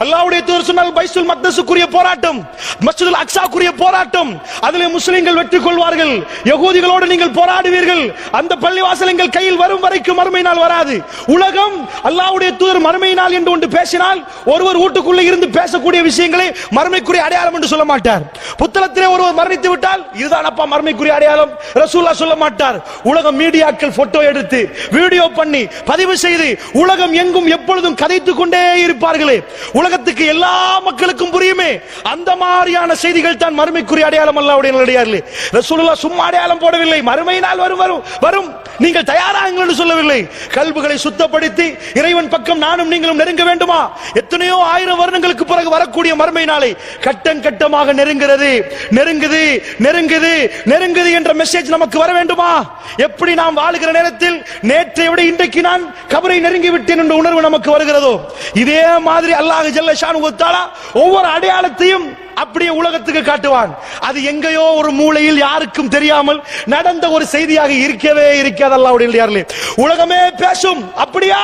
அல்லாஹ்வுடைய தூதர் சொன்னார்கள், பைத்துல் மக்தஸுக்குரிய போராட்டம், மஸ்ஜிதுல் அக்ஸாக்குரிய போராட்டம், அதிலே முஸ்லிம்கள் வெற்றி கொள்வார்கள், யகூதிகளோடு நீங்கள் போராடுவீர்கள், அந்த பள்ளிவாசல் எங்கள் கையில் வரும் வரைக்கும் மறுமை நாள் வராது. உலகம் அல்லாஹ்வுடைய தூதர் மறுமை நாள் என்று ஒன்று பேசினால் ஒருவர் வீட்டுக்குள்ளே இருந்து பேசக்கூடிய விஷயங்களை மறுமைக்குரிய அடையாளம் என்று சொல்ல மாட்டார். புத்தகத்திலே ஒருவர் மரணித்து விட்டால் இதுதான் அப்பா மறுமைக்குரிய அடையாளம் ரசூலுல்லாஹ் சொல்ல மாட்டார். உலகம் மீடியாக்கள் போட்டோ எடுத்து வீடியோ பண்ணி பதிவு செய்து உலகம் எங்கும் எப்பொழுதும் கதைத்துக் கொண்டே இருப்பார்களே, உலகத்துக்கு எல்லா மக்களுக்கும் புரியுமே, அந்த மாதிரியான செய்திகள் தான் மறுமைக்குரிய அடையாளம். அல்லாஹ்வுடைய நல்லடியார்களே, ரசூலுல்லாஹ் சும்மா அடையாளம் போடவில்லை, மறுமை நாள் வரும் வரும் நீங்கள் தயாராகுங்கள் என்று சொல்லவில்லை. கல்புகளை சுத்தப்படுத்தி இறைவன் பக்கம் நானும் நீங்களும் நெருங்க வேண்டுமா? எத்தனையோ ஆயிரம் வருடங்களுக்கு பிறகு வரக்கூடிய மறுமை நாளை கட்டம் கட்டமாக நெருங்குது என்ற மெசேஜ் நமக்கு வர வேண்டுமா? எப்படி நாம் வாழுகிற நேரத்தில் நேற்றை விட இன்றைக்கு நான் கபரை நெருங்கி விட்டேன் என்ற உணர்வு நமக்கு வருகிறதோ, இதே மாதிரி அல்லாஹ் ஜல்ல ஷானஹு வ தஆலா ஒவ்வொரு அடையாளத்தையும் அப்படியே உலகத்துக்கு காட்டுவான். அது எங்கேயோ ஒரு மூலையில் யாருக்கும் தெரியாமல் நடந்த ஒரு செய்தியாக இருக்கவே இருக்காது. அல்லாஹ்வுடைய நல்லடியார்களே, உலகமே பேசும். அப்படியா?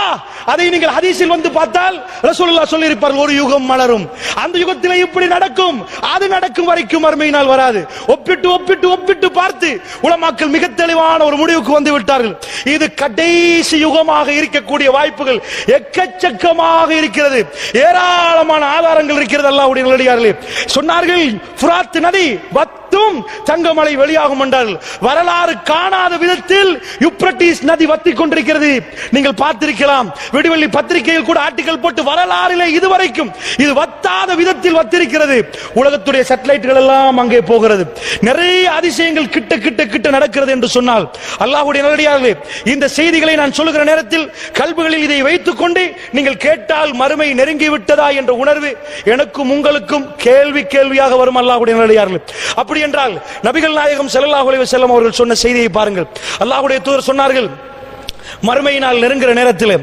அதை நீங்கள் ஹதீஸில் வந்து பார்த்தால் ரசூலுல்லாஹ் சொல்லி இருப்பார்கள், ஒரு யுகம் மலரும், அந்த யுகத்திலே இப்படி நடக்கும், அது நடக்கும் வரைக்கும் மறுமை நாள் வராது. ஒப்பிட்டு பார்த்து உலமாக்கள் மிக தெளிவான ஒரு முடிவுக்கு வந்து விட்டார்கள். இது கடைசி யுகமாக இருக்கக்கூடிய வாய்ப்புகள் எக்கச்சக்கமாக இருக்கிறது, ஏராளமான ஆதாரங்கள் இருக்கிறது. அல்லாஹ்வுடைய நல்லடியார்களே, சொன்னார்கள், புராத் நதி வத்தும் தங்கமலை வெளியாகும் என்றார்கள். வரலாறு காணாத விதத்தில் யூப்ரட்டிஸ் நதி வத்திக் கொண்டிருக்கிறது. நீங்கள் பார்த்திருக்கலாம், விடிவெள்ளி பத்திரிகையில் கூட ஆர்டிகல் போட்டு வரலாறிலே இதுவரைக்கும் இது வத்தாத விதத்தில் வத்திருக்கிறது. உலகத்துடைய சேட்டலைட்டுகள் எல்லாம் அங்கே போகிறது. நிறைய அதிசயங்கள் கிட்ட நடக்கிறது என்று சொன்னால், அல்லாஹ்வுடைய நல்லடியார்களே, இந்த செய்திகளை நான் சொல்லுகிற நேரத்தில் கல்புகளில் இதை வைத்துக் கொண்டு நீங்கள் கேட்டால் மறுமை நெருங்கி விட்டதா என்ற உணர்வு எனக்கும் உங்களுக்கும் கேள்வியாக வரும். அல்லாஹ்வுடைய நல்லடியார்களே, அப்படி என்றால் நபிகள் நாயகம் ஸல்லல்லாஹு அலைஹி வஸல்லம் அவர்கள் சொன்ன செய்தியை பாருங்கள். அல்லாஹ்வுடைய தூதர் சொன்னார்கள், மறுமை நாள் நெருங்குற நேரத்தில்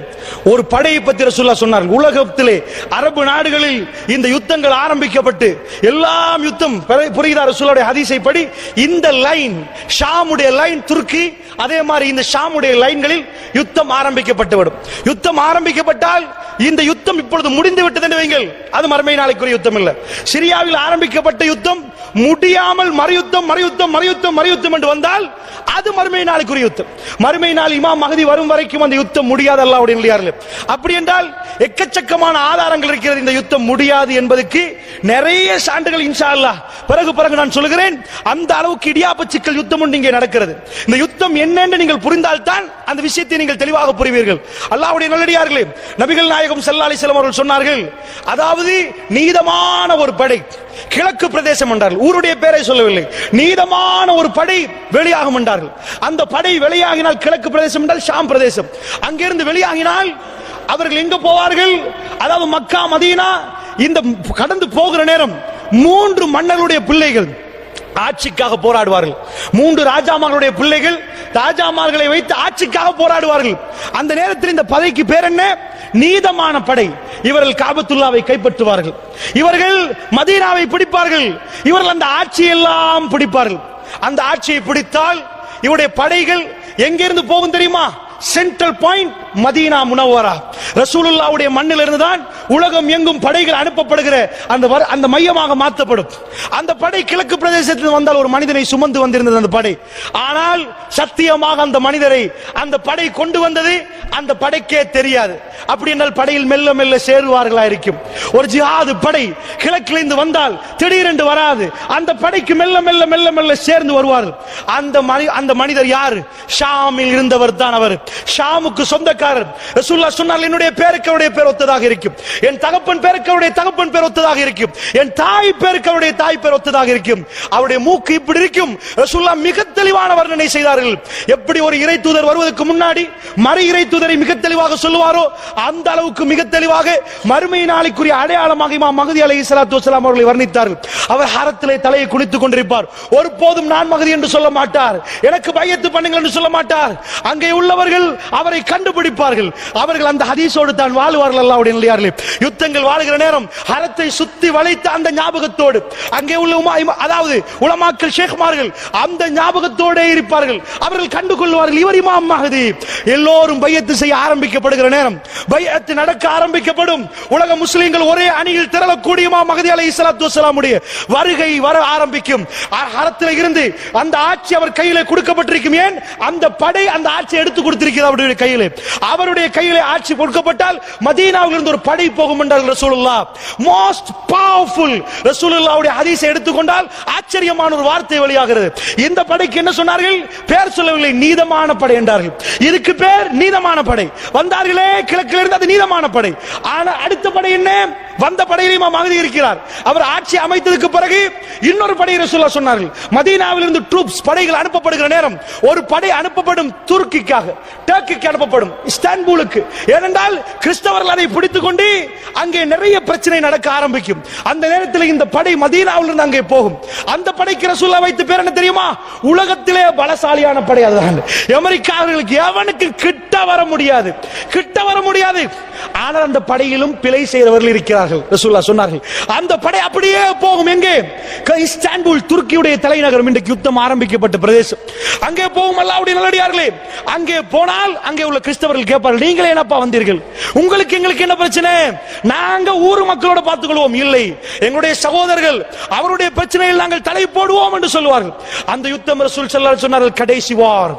ஒரு படையை பற்றி ரசூலுல்லாஹ் சொன்னார்கள். உலகத்திலே அரபு நாடுகளில் இந்த யுத்தங்கள் ஆரம்பிக்கப்பட்டு எல்லாம் யுத்தம் புரியுதா? ரசூலுல்லாஹ்வுடைய ஹதீஸை படி இந்த லைன் ஷாமுடைய லைன், துருக்கி, அதே மாதிரி இந்த ஷாமுடைய லைன்களில் யுத்தம் ஆரம்பிக்கப்பட்டுவிடும். யுத்தம் ஆரம்பிக்கப்பட்டால் இந்த யுத்தம் இப்பொழுது முடிந்து விட்டது என்று வைங்கள், அது மறுமை நாளைக்குரிய யுத்தம் இல்ல. சிரியாவில் ஆரம்பிக்கப்பட்ட யுத்தம் முடியாமல் மறுயுத்தம் என்று வந்தால் அது மறுமை நாளைக்குரிய யுத்தம். மறுமை நாள் இமாம் மஹதி வரும் வரைக்கும் அந்த யுத்தம் முடியாது. அல்லாஹ்வுடைய நல்லடியார்களே, அப்படி என்றால் எக்கச்சக்கமான ஆதாரங்கள் இருக்கிறது இந்த யுத்தம் முடியாது என்பதற்கு. நிறைய சான்றுகள் இன்ஷா அல்லாஹ் பிறகு நான் சொல்கிறேன். அந்த அளவுக்கு இடியாப்ப சிக்கல் யுத்தம் ஒன்று இங்கே நடக்கிறது. இந்த யுத்தம் என்னென்று நீங்கள் புரிந்தால்தான் அந்த விஷயத்தை நீங்கள் தெளிவாக புரிவீர்கள். அல்லாஹ்வுடைய நல்லடியார்களே, நபிகள் நாயகம் ஸல்லல்லாஹு அலைஹி வஸல்லம் அவர்கள் சொன்னார்கள், அதாவது நீதமான ஒரு படை, கிழக்கு பிரதேசம் என்றார்கள், ஊருடைய பெயரை சொல்லவில்லை, நீதமான ஒரு படை வெளியாகும் என்றார்கள். அந்த படை வெளியாகினால், கிழக்கு பிரதேசம் என்றால் ஷாம் பிரதேசம், அங்கிருந்து வெளியாகினால் அவர்கள் எங்க போவார்கள்? அதாவது மக்கா மதீனா இந்த கடந்து போகிற நேரம் 3 மன்னர்களுடைய பிள்ளைகள் ஆட்சிக்காக போராடுவார்கள். 3 ராஜாமார்களுடைய பிள்ளைகள் ராஜாமார்களை வைத்து ஆட்சிக்காக போராடுவார்கள். அந்த நேரத்தில் இந்த படைக்கு பேர் என்ன? நீதமான படை. இவர்கள் காபத்துல்லாவை கைப்பற்றுவார்கள், இவர்கள் மதீனாவை பிடிப்பார்கள், இவர்கள் அந்த ஆட்சியெல்லாம் பிடிப்பார்கள். அந்த ஆட்சியை பிடித்தால் இவருடைய படைகள் எங்கிருந்து போகும் தெரியுமா? Central point Madina Munawwara. ரசூலுல்லாஹ்வுடைய மண்ணில் இருந்துதான் உலகம் எங்கும் படைகள் அனுப்பப்படுகிற அந்த மையமாக மாற்றப்படும். அந்த படை கிழக்கு பிரதேசத்தில் வந்தால் ஒரு மனிதனை சுமந்து வந்திருந்தது அந்த படை. ஆனால் சத்தியமாக அந்த மனிதரை அந்த படை கொண்டு வந்தது அந்த படைக்கே தெரியாது. அப்படி என்றால் படையில் மெல்ல மெல்ல சேருவார்களா இருக்கும். ஒரு ஜிஹாது படை கிழக்கிலிருந்து வந்தால் திடீரென்று வராது, அந்த படைக்கு மெல்ல மெல்ல சேர்ந்து வருவார்கள். அந்த மனிதர் யார்? ஷாமில் இருந்தவர் தான் அவர், ஷாமுக்கு சொந்தக்காரர். ரசூலுல்லாஹ் சொன்னார்கள், என்னுடைய பேருக்கு அவருடைய பேர் ஒத்ததாக இருக்கும், என் தகப்பன் பேருக்கு அவருடைய தகப்பன் பேர் ஒத்ததாக இருக்கும், என் தாய் பேருக்கு அவருடைய தாய் பேர் ஒத்ததாக இருக்கும், அவருடைய மூக்கு இப்படி இருக்கும். ரசூலுல்லாஹ் மிக தெளிவான வர்ணனை செய்தார்கள். எப்படி ஒரு இறை தூதர் வருவதற்கு முன்னாடி மறு இறை தூதரை மிக தெளிவாக சொல்லுவாரோ அந்த அளவுக்கு மிக தெளிவாக மறுமை நாளைக்குரிய அடையாளமாக இமாம் மஹதி அலைஹிஸ்ஸலாத்து வஸலாம் அவர்களை வர்ணித்தார்கள். அவர் ஹரத்திலே தலையை குனித்துக் கொண்டிருப்பார். ஒருபோதும் நான் மஹதி என்று சொல்ல மாட்டார், எனக்கு பையத்து பண்ணுங்கள் என்று சொல்ல மாட்டார். அங்கே உள்ளவர்கள் அவரை கண்டுபிடிப்பார். இருப்பார்கள். அவர்கள் அந்த ஹதீஸோடு தான் வாழ்வார்கள். அல்லாஹ்வுடைய நல்லடியார்களே, யுத்தங்கள் வாழுகிற நேரம் ஹரத்தை சுத்தி வளைத்த அந்த ஞாபகத்தோடு அங்கே உள்ள அதாவது உலமாக்கள் ஷேக்மார்கள் அந்த ஞாபகத்தோடு இருப்பார்கள். அவர்கள் கண்டுகொள்வார்கள், இவர் இமாம் மஹ்தி. எல்லோரும் பையத்து செய்ய ஆரம்பிக்கப்படுகிற நேரம், பையத்து நடக்க ஆரம்பிக்கப்படும். உலக முஸ்லிம்கள் ஒரே அணியில் திரளக்கூடிய இமாம் மஹ்தி அலைஹிஸ்ஸலாத்து வஸ்ஸலாமுடைய வருகை வர ஆரம்பிக்கும். ஹரத்தில் இருந்து அந்த ஆட்சி அவர் கையிலே கொடுக்கப்பட்டிருக்கும். ஏன்? அந்த படை அந்த ஆட்சியை எடுத்து கொடுத்திருக்கிறது அவருடைய கையிலே. அவருடைய கையிலே ஆட்சி கொடுக்கப்பட்டால் மதீனாவில் இருந்து ஒரு படை போகும் என்றார்கள் ரசூலுல்லாஹ். மோஸ்ட் பவர்ஃபுல் ரசூலுல்லாஹ்வுடைய ஹதீஸை எடுத்துக்கொண்டால் ஆச்சரியமான ஒரு வார்த்தை வெளியாகிறது. இந்த படைக்கு என்ன சொன்னார்கள்? பேர் சொல்லவில்லை, நீதமான படை என்றார்கள். இதுக்கு பேர் நீதமான படை. வந்தார்களே கிழக்கில் இருந்து, அது நீதமான படை. ஆனால் அடுத்த படை என்ன? வந்த படையிலே இமாம் மஹ்தி இருக்கிறார். அவர் ஆட்சி அமைத்ததுக்கு பிறகு இன்னொரு படையை ரசூலுல்லாஹ் சொன்னார்கள். மதீனாவில் இருந்து ட்ரூப்ஸ் படைகள் அனுப்பப்படுகிற நேரம் ஒரு படை அனுப்பப்படும் துருக்கிக்காக, டர்க்கிக்கு அனுப்பப்படும், இஸ்தான்புலுக்கு. ஏனென்றால் கிறிஸ்தவர்கள் அதை பிடித்துக் கொண்டு அங்கே நிறைய பிரச்சனை நடக்க ஆரம்பிக்கும். அந்த நேரத்தில் இந்த படை மதீனாவில் இருந்து அங்கே போகும். அந்த படைக்கு ரசூலுல்லாஹ் வைத்த பேர் என்ன தெரியுமா? உலகத்திலே பலசாலியான படை அதுதான். அமெரிக்காவர்களுக்கு எவனுக்கு கிட்ட வர முடியாது, கிட்ட வர முடியாது. ஆனால் அந்த படையிலும் பிழை செய்தவர்கள் இருக்கிறார்கள். ரசூலுல்லாஹ் சொன்னார்கள், அந்த படை அப்படியே போகும். எங்கே? இஸ்தான்புல், துருக்கியுடைய தலைநகரம், இன்றைக்கு யுத்தம் ஆரம்பிக்கப்பட்ட பிரதேசம். அங்கே போகும். அல்லாஹ்வுடைய நல்லடியார்களே, அங்கே போனால் அங்கே உள்ள கிறிஸ்தவர்கள் கேட்பார்கள், நீங்களே என்னப்பா வந்தீர்கள்? உங்களுக்கு எங்களுக்கு என்ன பிரச்சனை? நாங்க ஊர் மக்களோட பார்த்துக் கொள்வோம். இல்லை, எங்களுடைய சகோதரர்கள் அவருடைய பிரச்சனையில் நாங்கள் தலை போடுவோம் என்று சொல்வார்கள். அந்த யுத்தம் ரசூல் ஸல்லல்லாஹு அலைஹி வஸல்லம் சொன்னார்கள், கடைசி வார்,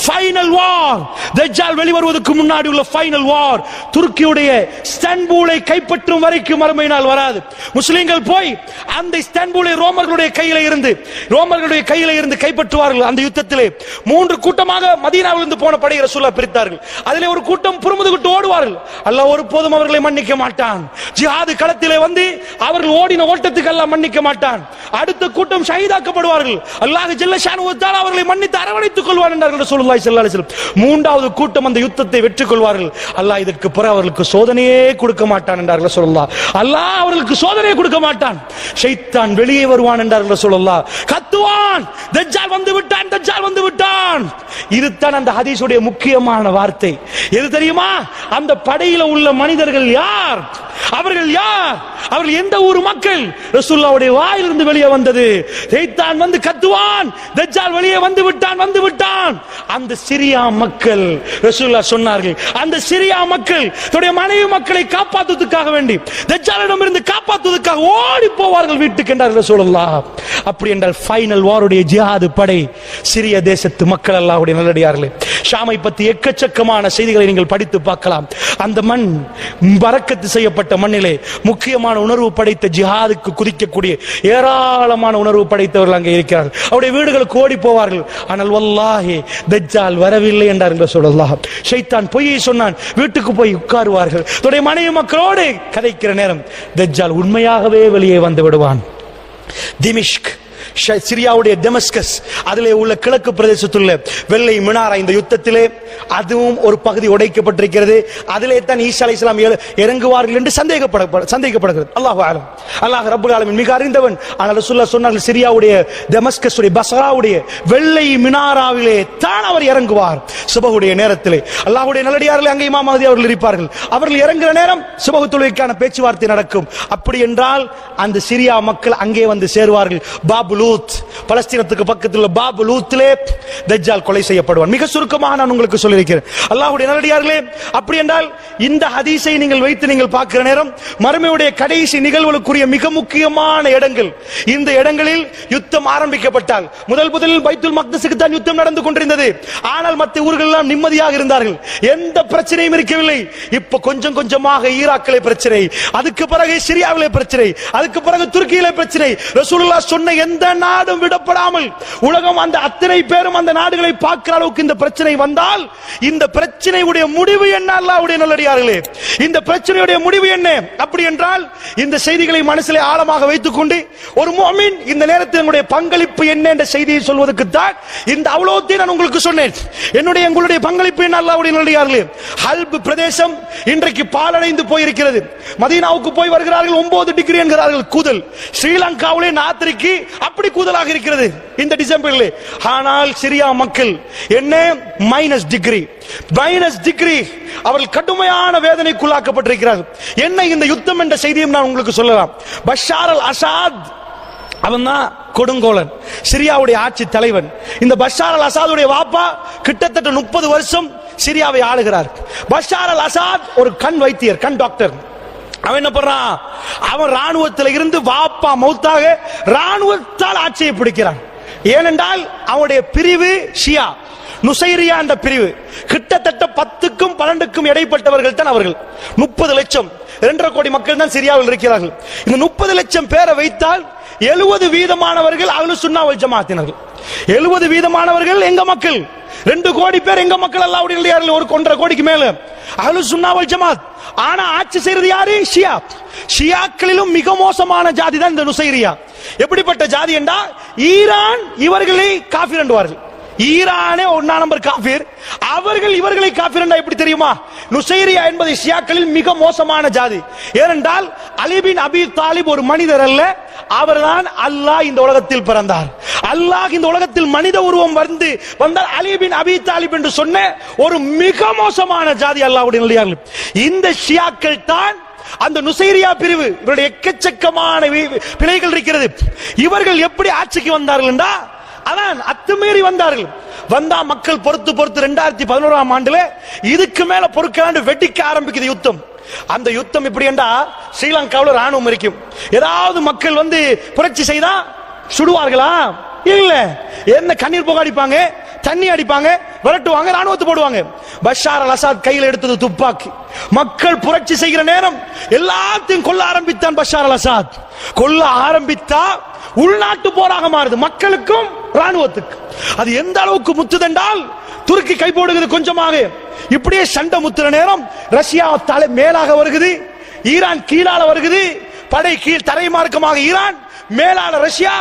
ஃபைனல் வார். தஜ்ஜால் வெளிவருவதற்கு முன்னாடி உள்ள ஃபைனல் வார். துருக்கியுடைய இஸ்தான்புலை கைப்பற்றும் வரைக்கும் மறுமை நாள் வராது. முஸ்லிம்கள் போய் அந்த இஸ்தான்புலை ரோமர்களுடைய கையில இருந்து கைப்பற்றுவார்கள். அந்த யுத்தத்திலே 3 கூட்டமாக மதீனாவில் இருந்து போன படையை ரசூலுல்லாஹ் பிரித்தார்கள். அதிலே ஒரு கூட்டம் புறமுதுகிட்டு ஓடுவார்கள். அல்லாஹ் ஒருபோதும் அவர்களை மன்னிக்க மாட்டான். ஜிஹாது களத்திலே வந்து அவர்கள் ஓடின ஓட்டத்துக்கு அல்லாஹ் மன்னிக்க மாட்டான். அடுத்த கூட்டம் ஷஹீதாக்கப்படுவார்கள். அல்லாஹ் ஜல்ல ஷானுஹு வ தஆலா அவர்களை மன்னித்து அரவணைத்துக் கொள்வார் என்றார்கள் ரசூலுல்லாஹி ஸல்லல்லாஹு அலைஹி வஸல்லம். 3வது கூட்டம் அந்த யுத்தத்தை வெற்றி கொள்வார்கள். அல்லாஹ் இதற்கு பிறகு அவர்களுக்கு சோதனையே கொடுக்க மாட்டான் என்றார்கள் ரசூலுல்லாஹ். அல்லாஹ் அவர்களுக்கு சோதனையே கொடுக்க மாட்டான். ஷைத்தான் வெளியே வருவான் என்றார்கள் ரசூலுல்லாஹ். கத்துவான், தஜ்ஜால் வந்து விட்டான், தஜ்ஜால் வந்து விட்டான். இதுதான் அந்த ஹதீஸுடைய முக்கியமான வார்த்தை. எது தெரியுமா? அந்த படையில உள்ள மனிதர்கள் யார்? அவர்கள் யார்? அவர்கள் எந்த ஊர் மக்கள்? ரசூலுல்லாஹ்வுடைய வாயிலிருந்து வெளியே வந்தது. ஷைத்தான் வந்து கத்துவான், தஜ்ஜால் வெளியே வந்து விட்டான், வந்து விட்டான். அந்த சிரியா மக்கள், ரசூலுல்லாஹ் சொன்னார்கள், அந்த சிரியா மக்கள் தன்னுடைய மனைவி மக்களை காப்பாற்றுவதற்காக வேண்டி, தஜ்ஜாலிடம் இருந்து காப்பாற்றுவதற்காக ஓடி போவார்கள் வீட்டுக்கு என்றார் ரசூலுல்லாஹ். அப்படி என்றால் ஃபைனல் வாருடைய ஜிஹாது படை சிரிய தேசத்து மக்கள். அல்லாஹ்வுடைய நல்லடியார்களே, ஷாமை பற்றி எக்கச்சக்கமான செய்திகளை நீங்கள் படித்து பார்க்கலாம். அந்த மண் பரக்கத்து செய்யப்பட்ட மண்ணிலே முக்கியமான உணர்வு படைத்த ஜிஹாதுக்கு குதிக்கக்கூடிய ஏராளமான உணர்வு படைத்தவர்கள் அங்கே இருக்கிறார்கள். அவருடைய வீடுகளுக்கு ஓடி போவார்கள். ஆனால் வல்லாஹி தஜ்ஜால் வரவில்லை என்றார் ரசூலுல்லாஹ். ஷைத்தான் பொய்யை சொன்னான். வீட்டுக்கு போய் உட்காருவார்கள். தன்னுடைய மனைவி மக்களோடு கதைக்கிற நேரம் தஜ்ஜால் உண்மையாகவே வெளியே வந்து விடுவான். திமிஷ்க், சிரியாவுடைய டெமஸ்கஸ், அதிலே உள்ள கிழக்கு பிரதேசத்துள்ள வெள்ளை மினாரா, இந்த யுத்தத்திலே அதுவும் ஒரு பகுதி உடைக்கப்பட்டிருக்கிறது. அதிலே தான் ஈசா அலைஹிஸ்ஸலாம் இறங்குவார்கள் என்று சந்தேகப்படுகிறது. அல்லாஹு அலம், அல்லாஹ் ரப்பல் ஆலமீன் மிக அறிந்தவன். ஆனால் ரசூலுல்லாஹ் சொன்னார்கள், சிரியாவுடைய டெமஸ்கஸுடைய பஸ்ராவுடைய வெள்ளை மினாராவிலே தான் அவர் இறங்குவார் சுபஹுடைய நேரத்திலே. அல்லாஹ்வுடைய நல்லடியார்களே, அங்கே இமாம் மஹ்தி அவர்கள் இருப்பார்கள். அவர்கள் இறங்குகிற நேரம் சுபஹு தொழுகைக்கான பேச்சுவார்த்தை நடக்கும். அப்படி என்றால் அந்த சிரியா மக்கள் அங்கே வந்து சேருவார்கள். பாபுலூத், பலஸ்தீனத்துக்கு பக்கத்தில் உள்ள பாபுலூத்திலே தஜ்ஜால் கொலை செய்யப்படுவான். மிக சுருக்கமாக நான் உங்களுக்கு சொல்லியிருக்கிறேன். அல்லாஹ்வுடைய நல்லடியார்களே, அப்படி என்றால் இந்த ஹதீஸை நீங்கள் வைத்து நீங்கள் பார்க்கிற நேரம் மறுமையுடைய கடைசி நிகழ்வுகளுக்குரிய மிக முக்கியமான இடங்கள். இந்த இடங்களில் யுத்தம் ஆரம்பிக்கப்பட்டால் முதலில் பைத்துல் மக்தஸுக்கு தான் யுத்தம் நடந்து கொண்டிருந்தது. ஆனால் மற்ற ஊர்கள் எல்லாம் நிம்மதியாக இருந்தார்கள். எந்த பிரச்சனையும் இருக்கவில்லை. இப்ப கொஞ்சம் கொஞ்சமாக ஈராக்கிலே பிரச்சனை, அதுக்கு பிறகு சிரியாவிலே பிரச்சனை, அதுக்கு பிறகு துருக்கியிலே பிரச்சனை. ரசூலுல்லாஹ் சொன்ன எந்த நாடும் விடப்படாமல் உலகம் அந்த அத்தனை பேரும் அந்த நாடுகளை பார்க்கிற அளவுக்கு இந்த பிரச்சனை வந்தால் இந்த பிரச்சனையுடைய முடிவு என்ன? அல்லாஹ்வுடைய நல்லடியார்களே, இந்த பிரச்சனையுடைய முடிவு என்ன? அப்படி என்றால் இந்த செய்திகளை மனசிலே ஆழமாக வைத்துக் கொண்டு ஒரு முஃமின் இந்த நேரத்தில் என்னுடைய பங்களிப்பு என்ன என்ற செய்தியை சொல்வதற்கு தான் இந்த அவ்வளோத்தையும் நான் உங்களுக்கு சொன்னேன். எங்களுடைய பங்களிப்பு என்ன? அல்லாஹ்வுடைய நல்லடியார்களே, ஹல்ப் பிரதேசம் இன்றைக்கு பாலடைந்து போயிருக்கிறது. மதீனாவுக்கு போய் வருகிறார்கள், 9 டிகிரி என்கிறார்கள் கூதல். ஸ்ரீலங்காவிலே நாத்திரிக்கு அப்படி கூதலாக இருக்கிறது இந்த டிசம்பரில். ஆனால் சிரியா மக்கள் என்ன -டிகிரி டிகிரி அவர்கள் கடுமையான வேதனைக்குள்ளாக்கப்பட்டிருக்கிறார்கள். என்ன இந்த யுத்தம் என்ற செய்தியும் நான் உங்களுக்கு சொல்லலாம். பஷார் அல் அசாத் அவன் தான் கொடுங்கோலன், சிரியாவுடைய ஆட்சி தலைவன். இந்த பஷார் அல் அசாதுடைய வாப்பா கிட்டத்தட்ட 30 வருஷம் சிரியாவை ஆளுகிறார். பஷார் அல் அசாத் ஒரு கண் வைத்தியர், கண் டாக்டர். அவன் என்ன பண்றான், அவன் ராணுவத்தில் இருந்து வாப்பா மௌத்தாக ராணுவத்தால் ஆட்சியை பிடிக்கிறான். ஏனென்றால் அவனுடைய பிரிவு ஷியா, நுசைரியா என்ற பிரிவு. கிட்டத்தட்ட 10க்கும் 12க்கும் இடைப்பட்டவர்கள் தான் அவர்கள். 30 லட்சம், 2.5 கோடி மக்கள் தான் சிரியாவில் இருக்கிறார்கள். இந்த 30 லட்சம் பேரை வைத்தால் 70% அஹ்லுஸ் சுன்னா வல் ஜமாஅத்தினர்கள். 70% எங்க மக்கள். 2 கோடி பேர் எங்க மக்கள். அல்லாஹ்வுடைய நல்லடியார்கள் ஒரு 1.5 கோடிக்கு மேல அஹ்லுஸ் சுன்னா வல் ஜமாஅத். ஆனா ஆட்சி செய்யறது யாரு? ஷியா. ஷியாக்களிலும் மிக மோசமான ஜாதி தான் இந்த நுசைரியா. எப்படிப்பட்ட ஜாதி என்றா, ஈரான் இவர்களை காஃபிர் என்றுவார்கள். ஈரானே 1 நம்பர் காஃபிர், அவர்கள் இவர்களை காஃபிர் என்றா எப்படி தெரியுமா? நுசைரியா என்பது ஷியாக்களில் மிக மோசமான ஜாதி. ஏனென்றால் அலி பின் அபி தாலிப் ஒரு மனிதர் அல்ல, அவர்தான் அல்லாஹ் இந்த உலகத்தில் பிறந்தார். அல்லாஹ் இந்த உலகத்தில் மனித உருவம் வந்தால் அலி பின் அபி தாலிப் என்று சொன்ன ஒரு மிக மோசமான ஜாதி அல்லாஹ்வுடைய நல்லடியார்கள். இந்த ஷியாக்கள் தான் அந்த நுசைரியா பிரிவு. இவருடைய எக்கச்சக்கமான பிழைகள் இருக்கிறது. இவர்கள் எப்படி ஆட்சிக்கு வந்தார்கள் என்றா, அதான் அத்துமீறி வந்தார்கள். வந்தா மக்கள் பொறுத்து 2011ஆம் ஆண்டுல இதுக்கு மேல பொறுக்காண்டு வெடிக்க ஆரம்பிக்குது யுத்தம். அந்த யுத்தம் எப்படி என்றா, ஸ்ரீலங்காவில் ராணுவம் இருக்கும். ஏதாவது மக்கள் புரட்சி செய்தா சுடுவார்களா? இல்ல. என்ன கண்ணீர் புகை அடிப்பாங்க, தண்ணி அடிப்பாங்க, விரட்டுவாங்க, ராணுவத்தை போடுவாங்க. பஷார் அல் அசாத் கையில் எடுத்தது துப்பாக்கி. மக்கள் புரட்சி செய்கிற நேரம் எல்லாத்தையும் கொல்ல ஆரம்பித்தான் பஷார் அல் அசாத். கொல்ல ஆரம்பித்தா உள்நாட்டு போராக மாறுது, மக்களுக்கும் ராணுவத்துக்கு. அது எந்த அளவுக்கு முத்துதென்றால், துருக்கி கை போடுகிறது கொஞ்சமாக. இப்படியே சண்டை முத்துற நேரம் ரஷ்யா தலை மேலாக வருகிறது, ஈரான் கீழால வருகிறது. படை கீழ் தரைமார்க்கமாக ஈரான், மேலான ரஷ்யா.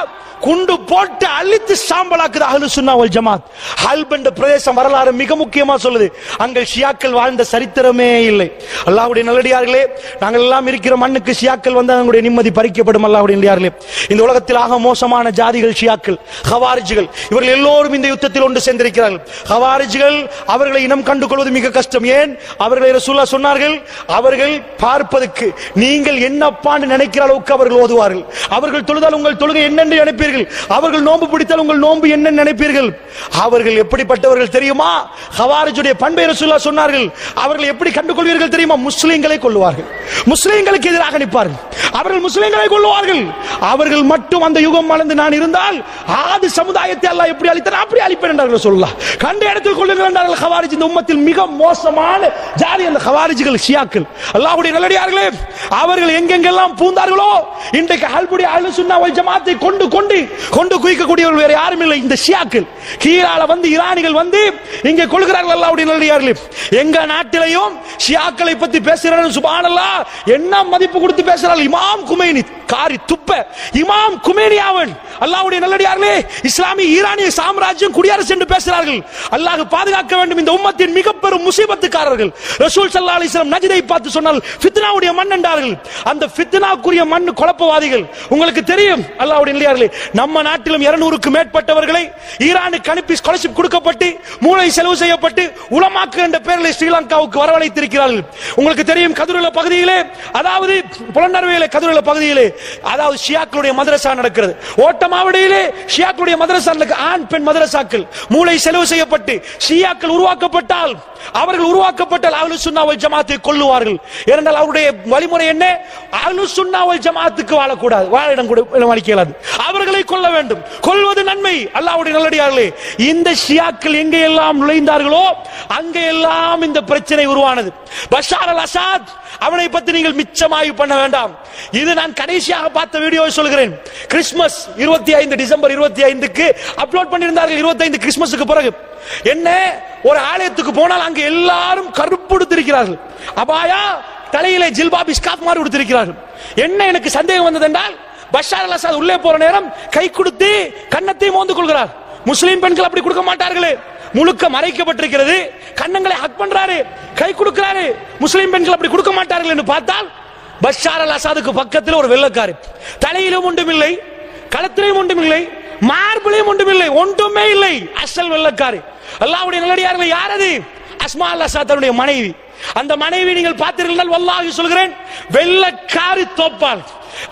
குண்டு போட்டு அழித்து சாம்பலாக்குது அஹ்லுஸ் சுன்னா வல் ஜமாத். ஹல்ப் என்ற பிரதேசம் வரலாறு மிக முக்கியமா சொல்லுது. அங்கே ஷியாக்கள் வாழ்ந்த சரித்திரமே இல்லை. அல்லாஹ்வுடைய நல்லடியார்களே, நாங்கள் எல்லாம் இருக்கிற மண்ணுக்கு ஷியாக்கள் வந்தால் நம்முடைய நிம்மதி பறிக்கப்படும். அல்லாஹ்வுடைய நல்லடியார்களே, இந்த உலகத்தில் ஆக மோசமான ஜாதிகள் ஷியாக்கள், ஹவாரிஜ்கள். இவர்கள் எல்லோரும் இந்த யுத்தத்தில் ஒன்று சேர்ந்திருக்கிறார்கள். ஹவாரிஜ்கள் அவர்களை இனம் கண்டு கொள்வது மிக கஷ்டம். ஏன்? அவர்களை ரசூலுல்லாஹ் சொன்னார்கள், அவர்கள் பார்ப்பதற்கு நீங்கள் என்னப்பான்னு நினைக்கிற அளவுக்கு அவர்கள் ஓதுவார்கள். அவர்கள் தொழுதால் உங்கள் தொழுகை என்னென்று நினைப்பீர்கள், அவர்கள் நோன்பு பிடித்தால் உங்கள் நோன்பு என்ன நினைப்பீர்கள். அவர்கள் எப்படிப்பட்டவர்கள் தெரியுமா? ஹவாரிஜுடைய பண்பை ரசூலுல்லாஹ் சொன்னார்கள். அவர்கள் எப்படி கண்டுகொள்வீர்கள் தெரியுமா? முஸ்லிம்களை கொல்லுவார்கள், முஸ்லிம்களுக்கு எதிராக நிற்பார்கள், அவர்கள் முஸ்லிம்களை கொல்லுவார்கள். அவர்கள் மட்டும் அந்த யுகம் மலர்ந்து நான் இருந்தால் ஆதி சமுதாயத்தை அல்லாஹ் எப்படி அழித்தான் அப்படி அழிப்பேன் என்றார்கள் ரசூலுல்லாஹ். கண்ட இடத்தில் கொள்ளுங்கள் என்றார்கள். ஹவாரிஜ் இந்த உம்மத்தில் மிக மோசமான ஜாதி அந்த ஹவாரிஜ்கள், ஷியாக்கள். அல்லாஹ்வுடைய நல்லடியார்களே, அவர்கள் எங்கெங்கெல்லாம் பூந்தார்களோ இன்றைக்கு ஹல்புடைய அஹ்லுஸ் சுன்னா வல் ஜமாத்தை கொண்டு குயிக்கக்கூடியவர்கள் வேற யாரும் இல்லை. இந்த ஷியாக்கள் கீழால ஈரானிகள் இங்கே கொள்கிறார்கள். அல்லாஹ்வுடைய நல்லடியார்களே, எங்க நாட்டிலையும் ஷியாக்களை பத்தி பேசுறாங்க. சுப்ஹானல்லாஹ், என்ன மதிப்பு கொடுத்து பேசுறார்கள். இமாம் குமைனி காரி துப்ப இமாம் குமைனி அவன். அல்லாஹ்வுடைய நல்லடியார்களே, இஸ்லாமிய ஈரானிய சாம்ராஜ்யம் குடியரசு என்று பேசுகிறார்கள். அல்லாஹ் பாதுகாக்க வேண்டும். இந்த உம்மத்தின் மிக பெரும் முசீபத்துக்காரர்கள். ரசூல் ஸல்லல்லாஹு அலைஹி வஸல்லம் நஜ்தை பார்த்து சொன்னால் ஃபித்னாவுடைய மண் என்றார்கள். அந்த ஃபித்னாக்குரிய மண் குழப்பவாதிகள். உங்களுக்கு தெரியும் அல்லாஹ்வுடைய நல்லடியார்களே, நம்ம நாட்டிலும் 200க்கு மேற்பட்டவர்களை ஈரானுக்கு அனுப்பி ஸ்காலர்ஷிப் கொடுக்கப்பட்டு மூளை செலவு செய்யப்பட்டு உலமாக்கு என்ற பெயரில் ஸ்ரீலங்காவுக்கு வரவழைத்திருக்கிறார்கள். உங்களுக்கு தெரியும் கதிருல பகுதியிலே, அதாவது புலனறுவையிலே கதிருல பகுதியிலே, அதாவது ஷியாக்களுடைய மதரசா நடக்கிறது. ஓட்டமாவடியிலே ஷியாக்களுடைய மதரசா, ஆண் பெண் மதரசாக்கள் மூளை செலவு செய்யப்பட்டு ஷியாக்கள் உருவாக்கப்பட்டால் அஹ்லுஸ் சுன்னா வல் ஜமாத்தை கொல்லுவார்கள். ஏனென்றால் அவருடைய வழிமுறை என்ன? அஹ்லுஸ் சுன்னா வல் ஜமாத்துக்கு வாழக்கூடாது, வாழிடம் கூட வாழிக்கலாது, அவர்களை கொல்ல வேண்டும். கொல்வது நன்மை. அல்லாஹ்வுடைய நல்லடியார்களே, இந்த ஷியாக்கள் எங்கே எல்லாம் நுழைந்தார்களோ அங்கே எல்லாம் இந்த பிரச்சனை உருவானது. பஷார் அல் அசாத், அவனை பற்றி நீங்கள் மிச்சமாய் பண்ண வேண்டாம். இது நான் கடைசியாக பார்த்த வீடியோவை சொல்கிறேன். கிறிஸ்துமஸ் 25 டிசம்பர் 25க்கு அப்லோட் பண்ணியிருந்தார்கள். 25 கிறிஸ்துமஸுக்கு பிறகு என்ன, ஒரு ஆலயத்துக்கு போனால் அங்கு எல்லாரும் கருப்பு உடுத்திருக்கிறார்கள், அபாயா தலையிலே ஜில்பாப் இஸ்காப் மாதிரி உடுத்திருக்கிறார்கள். என்ன எனக்கு சந்தேகம் வந்தது என்றால், பஷார் அல் அசாத் உள்ளே போற நேரம் கை கொடுத்து கன்னத்தை மோந்து கொள்கிறார். முஸ்லிம் பெண்கள் அப்படி கொடுக்க மாட்டார்களே, முழுக்க மறைக்கப்பட்டிருக்கிறது, கன்னங்களை ஹக் பண்றாரு, கை கொடுக்கிறாரு. முஸ்லிம் பெண்கள் அப்படி கொடுக்க மாட்டார்கள் என்று பார்த்தால், பஷார் அல் அசாதுக்கு பக்கத்தில் ஒரு வெள்ளக்காரி, தலையிலும் ஒன்றுமில்லை, களத்திலையும் ஒன்றுமில்லை, மார்பிளையும் ஒன்றுமில்லை, ஒன்றுமே இல்லை, அசல் வெள்ளக்காரி. அல்லாஹ்வுடைய நல்லடியார்களே, யார் அது? அஸ்மா அல் அசாத்துடைய மனைவி. அந்த மனைவி நீங்கள் பார்த்தீர்கள், வல்லாஹி சொல்கிறேன், வெள்ளக்காரி தோப்பால்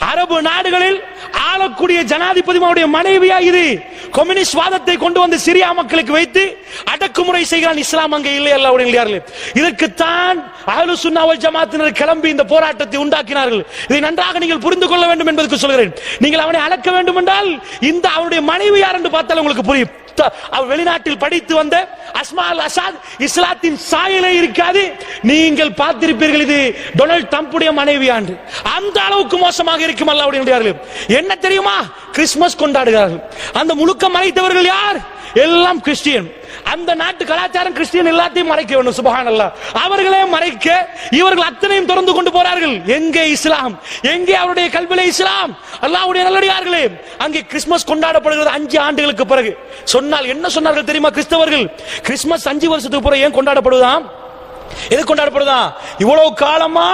அரபு நாடுகளில் ஆளக்கூடிய ஜனாதிபதியுடைய மனைவியா இது. கம்யூனிஸ்ட் வாதத்தை கொண்டு வந்து சிரியா மக்களுக்கு வைத்து அடக்குமுறை செய்கிறான் இஸ்லாம். அங்கே இல்லை அல்லாஹ்வுடைய. இதற்குத்தான் அஹ்லுஸ் சுன்னah வல் ஜமாஅத்தினர் கிளம்பி இந்த போராட்டத்தை உண்டாக்கினார்கள். இதை நன்றாக நீங்கள் புரிந்து கொள்ள வேண்டும் என்பதற்கு சொல்கிறேன். நீங்கள் அவனை அடக்க வேண்டும் என்றால் இந்த அவனுடைய மனைவி யார் என்று பார்த்தால் உங்களுக்கு புரியும். அவர் வெளிநாட்டில் படித்து வந்த அஸ்மா அல் அசாத், இஸ்லாத்தின் சாயலே இருக்காது. நீங்கள் பார்த்திருப்பீர்கள் இது டொனால்ட் ட்ரம்புடைய மனைவியாண்டு. அந்த அளவுக்கு மோசமாக இருக்கும் அல்லாஹ்வுடைய. என்ன தெரியுமா, கிறிஸ்துமஸ் கொண்டாடுகிறார்கள். அந்த முழுக்க மறைத்தவர்கள் யார்? எல்லாம் கிறிஸ்டியன். அந்த நாட்டு கலாச்சாரம் கிறிஸ்டியன் எல்லாத்தையும் மறைக்க வேண்டும். சுப்ஹானல்லாஹ். அவர்களே மறைக்க இவர்கள் அத்தனையும் திறந்து கொண்டு போறார்கள். எங்கே இஸ்லாம்? எங்கே அவருடைய கல்வியிலே இஸ்லாம்? அல்லாஹ்வுடைய நல்லடியார்களே, அங்கே கிறிஸ்துமஸ் கொண்டாடப்படுகிறது 5 ஆண்டுகளுக்கு பிறகு. சொன்னால் என்ன சொன்னார்கள் தெரியுமா கிறிஸ்தவர்கள்? கிறிஸ்துமஸ் 5 வருஷத்துக்கு பிறகு ஏன் கொண்டாடப்படுதாம்? எது கொண்டாடப்படுதா? இவ்வளவு காலமா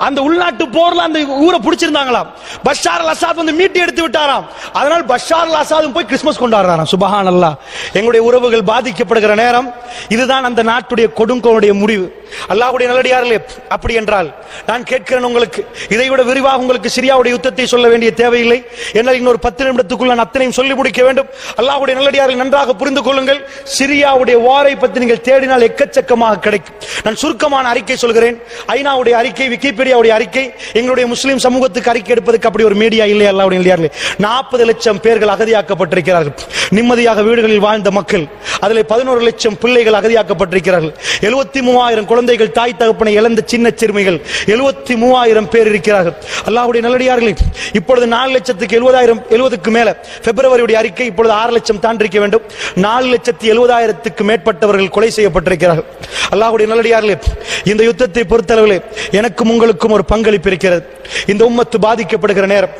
அந்த உள்நாட்டு போர்ல அந்த ஊரை பிடிச்சிருந்தாங்களாம். பஷார் அல் அசாத் வந்து மீட்டி எடுத்து விட்டாராம். அதனால் பஷார் அல் அசாத் போய் கிறிஸ்துமஸ் கொண்டாடுறாராம். சுப்ஹானல்லாஹ். எங்களுடைய உறவுகள் பாதிக்கப்படுகிற நேரம் இதுதான் அந்த நாட்டுடைய கொடுங்கோளுடைய முடிவு. அல்லாஹ்வுடைய நல்லடியார்களே, அப்படி என்றால் நான் கேட்கிறேன் உங்களுக்கு, இதைவிட விரிவாக உங்களுக்கு சிரியாவுடைய யுத்தத்தை சொல்ல வேண்டிய தேவையில்லை. என்னால் இன்னொரு 10 நிமிடத்துக்குள் நான் அத்தனையும் சொல்லி முடிக்க வேண்டும். அல்லாஹ்வுடைய நல்லடியார்கள் நன்றாக புரிந்து கொள்ளுங்கள். சிரியாவுடைய வாரை பற்றி நீங்கள் தேடினால் எக்கச்சக்கமாக கிடைக்கும். நான் சுருக்கமான அறிக்கை சொல்கிறேன். ஐநாவுடைய அறிக்கை, விக்கிபீடியாவுடைய அறிக்கை, எங்களுடைய முஸ்லிம் சமூகத்துக்கு அறிக்கை எடுப்பதற்கு அப்படி ஒரு மீடியா இல்லை. அல்லாஹ்வுடைய நல்லடியார்களே, 40 லட்சம் பேர்கள் அகதியாக்கப்பட்டிருக்கிறார்கள். நிம்மதியாக வீடுகளில் வாழ்ந்த மக்கள், அதில் 11 லட்சம் பிள்ளைகள் அகதியாக்கப்பட்டிருக்கிறார்கள். 73,000 குழந்தைகள் தாய் தகப்பனை இழந்த சின்ன சிறுமிகள் 73,000 பேர் இருக்கிறார்கள். அல்லாஹ்வுடைய நல்லடியார்களே, இப்பொழுது 4,70,000 மேல பிப்ரவரியுடைய அறிக்கை, இப்பொழுது 6 லட்சம் தாண்டிருக்க வேண்டும். 4,70,000 மேற்பட்டவர்கள் கொலை செய்யப்பட்டிருக்கிறார்கள். அல்லாஹ்வுடைய நல்லடியார்களே, இந்த யுத்தத்தை பொறுத்தளவிலே எனக்கும் உங்களுக்கும் ஒரு பங்களிப்பு இருக்கிறது. இந்த உம்மத்து பாதிக்கப்படுகிற நேரம்,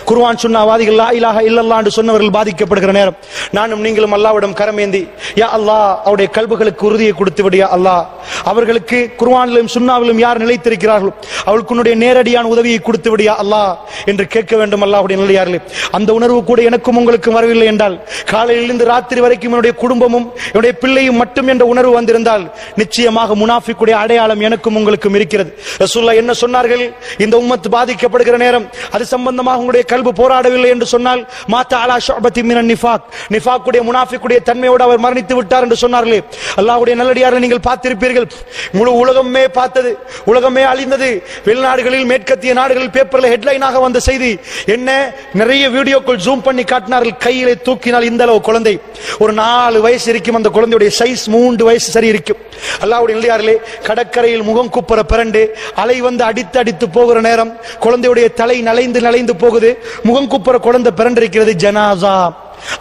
குர்ஆன் சுன்னஹ்வாதிகள் லா இலாஹ இல்லல்லாஹ் என்று சொன்னவர்கள் பாதிக்கப்படுகிற நேரம், நானும் நீங்களும் அல்லாஹ்விடம் கரமேந்தி, யா அல்லாஹ், அவருடைய கல்புகளுக்கு உறுதியை கொடுத்து விடு யா அல்லாஹ். அவர்களுக்கு குர்ஆனிலும் சுன்னாவிலும் யார் நிலைத்திருக்கிறார்களோ அவளுக்கு உன்னுடைய நேரடியான உதவியை கொடுத்து விடு யா அல்லாஹ் என்று கேட்க வேண்டும். அல்லாஹ்வுடைய நல்லடியார்களே, அந்த உணர்வு கூட எனக்கும் உங்களுக்கும் வரவில்லை என்றால், காலையிலிருந்து ராத்திரி வரைக்கும் என்னுடைய குடும்பமும் என்னுடைய பிள்ளையும் மட்டும் என்ற உணர்வு வந்திருந்தால், நிச்சயமாக முனாஃபிக்குடைய அடையாளம் எனக்கும் உங்களுக்கும் இருக்கிறது. ரசூலுல்லாஹ் என்ன சொன்னார்கள்? இந்த உம்மத் பாதிக்கப்படுகிற நேரம் அது சம்பந்தமாக உங்களுடைய கல்பு போராடவில்லை என்று சொன்னால், மாதா அலா ஷுஅபத்தி மினன் நிஃபாக், நிஃபாக்குடைய முனாஃபிக்குடைய தன்மையோடு அவர் மரணித்து விட்டார் என்று சொன்னார்களே. அல்லாஹ்வுடைய நல்லடியாரை நீங்கள் பார்த்திருப்பீர்கள். முழு உலகமே பார்த்தது, உலகமே அழிந்தது. வெளிநாடுகளில், மேற்கத்திய நாடுகளில் பேப்பர்ல ஹெட்லைனாக வந்த செய்தி என்ன? நிறைய வீடியோக்கள் ஜூம் பண்ணி காட்டினார்கள். கையிலே தூக்கினால் இந்த அளவு குழந்தை, ஒரு 4 வயசு இருக்கும். அந்த குழந்தையுடைய சைஸ் 3 வயசு சரி இருக்கும். அல்லாஹ்வுடைய நல்லடியார்களே, கடற்கரையில் முகம் குப்புற பிறண்டு அலை வந்து அடித்து அடித்து போகிற நேரம், குழந்தையுடைய தலை நலைந்து போகுது. முகம் குப்புற குழந்தை பிறண்டிருக்கிறது. ஜனாசா,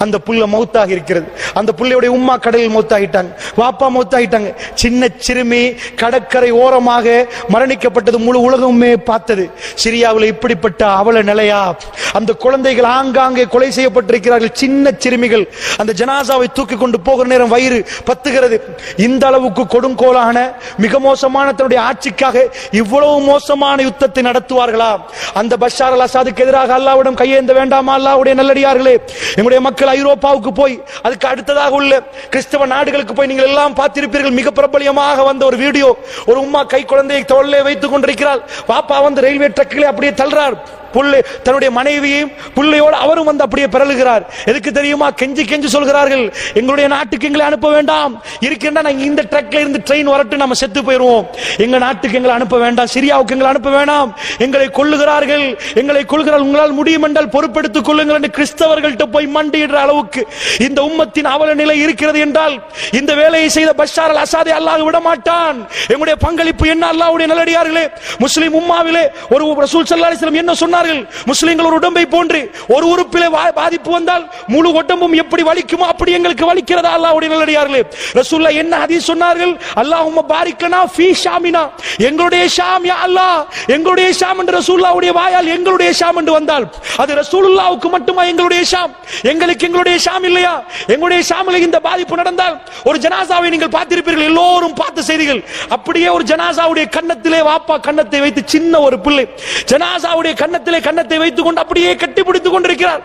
அந்த புள்ள மௌத்தாக இருக்கிறது. அந்த புள்ளையுடைய உம்மா கடலில் மௌத்தாகிட்டாங்க, வாப்பா மௌத்தாகிட்டாங்க. சின்ன சிறுமி கடற்கரை ஓரமாக மரணிக்கப்பட்டது முழு உலகமே பார்த்தது. சிரியாவில் இப்படிப்பட்ட அவல நிலையா? அந்த குழந்தைகள் ஆங்காங்கே கொலை செய்யப்பட்டிருக்கிறார்கள். சின்ன சிறுமிகள். அந்த ஜனாசாவை தூக்கி கொண்டு போகிற நேரம் வயிறு பத்துகிறது. இந்த அளவுக்கு கொடுங்கோலான மிக மோசமான தன்னுடைய ஆட்சிக்காக இவ்வளவு மோசமான யுத்தத்தை நடத்துவார்களா? அந்த பஷார் அல் அசாதுக்கு எதிராக அல்லாஹ்விடம் கையேந்த வேண்டாமா? அல்லாஹ்வுடைய நல்லடியார்களே, எங்களுடைய மக்கள் ஐரோப்பாவுக்கு போய், அதுக்கு அடுத்ததாக உள்ள கிறிஸ்தவ நாடுகளுக்கு போய் நீங்கள் எல்லாம் பார்த்திருப்பீர்கள். மிக பிரபலியமாக வந்த ஒரு வீடியோ, ஒரு உம்மா கை குழந்தையை தோளிலே வைத்துக் கொண்டிருக்கிறாள். பாப்பா வந்து ரயில்வே ட்ரக்கிலே அப்படியே தள்ளுறார். புள்ளை தன்னுடைய மனைவியையும் புள்ளையோடு அவரும் வந்து அப்படியே பிறழுகிறார். எதுக்கு தெரியுமா? கெஞ்சி கெஞ்சி சொல்கிறார்கள், எங்களுடைய நாட்டுக்கு எங்களை அனுப்ப வேண்டாம், இருக்கின்ற நாங்க இந்த ட்ரக்ல இருந்து ட்ரெயின் வரட்டு நம்ம செத்து போயிருவோம், எங்க நாட்டுக்கு எங்களை அனுப்ப வேண்டாம், சிரியாவுக்கு எங்களை அனுப்ப வேண்டாம், எங்களை கொல்லுகிறார்கள், எங்களை கொல்லுகிறார்கள், உங்களால் முடியும் என்றால் பொறுப்பெடுத்துக் கொள்ளுங்கள் என்று கிறிஸ்தவர்கள்ட்ட போய் மண்டியிடுற அளவுக்கு இந்த உம்மத்தின் அவல நிலை இருக்கிறது என்றால், இந்த வேலையை செய்த பஷார் அல் அசாதை அல்லாஹ் விட மாட்டான். எங்களுடைய பங்களிப்பு என்ன? அல்லாஹ்வுடைய நல்லடியார்களே, முஸ்லிம் உம்மாவிலே ஒரு ரசூல் ஸல்லல்லாஹு அலைஹி வஸல்லம் என்ன சொன்னார்கள்? முஸ்லிம்கள் ஒரு உடம்பை போன்று, ஒரு உறுப்பிலே பாதிப்பு வந்தால் முழு உடம்பும் எப்படி வலிக்குமோ அப்படி எங்களுக்கு வலிக்கிறதா? அல்லாஹ்வுடைய நல்லடியார்களே, ரசூலுல்லாஹ் என்ன ஹதீஸ் சொன்னார்கள்? அல்லாஹும்ம பாரிக் லனா ஃபீ ஷாமினா, எங்களுடைய ஷாம் யா அல்லாஹ், எங்களுடைய ஷாம் என்று ரசூலுல்லாஹ்வுடைய வாயால் எங்களுடைய ஷாம் என்று வந்தால் அது ரசூலுல்லாஹ்வுக்கு மட்டுமா எங்களுடைய ஷாம்? எங்களுக்கு எங்களுடைய ஷாம் இல்லையா? எங்களுடைய ஷாமில் இந்த பாதிப்பு நடந்தால் ஒரு ஜனாசாவை நீங்கள் பார்த்திருப்பீர்கள், எல்லோரும் பார்த்த செய்திகள். அப்படியே ஒரு ஜனாசாவுடைய கன்னத்திலே வாப்பா கன்னத்தை வைத்து, சின்ன ஒரு பிள்ளை ஜனாசாவுடைய கன்னத்திலே கன்னத்தை வைத்துக் கொண்டு அப்படியே கட்டி கட்டி பிடித்துக் கொண்டிருக்கிறார்.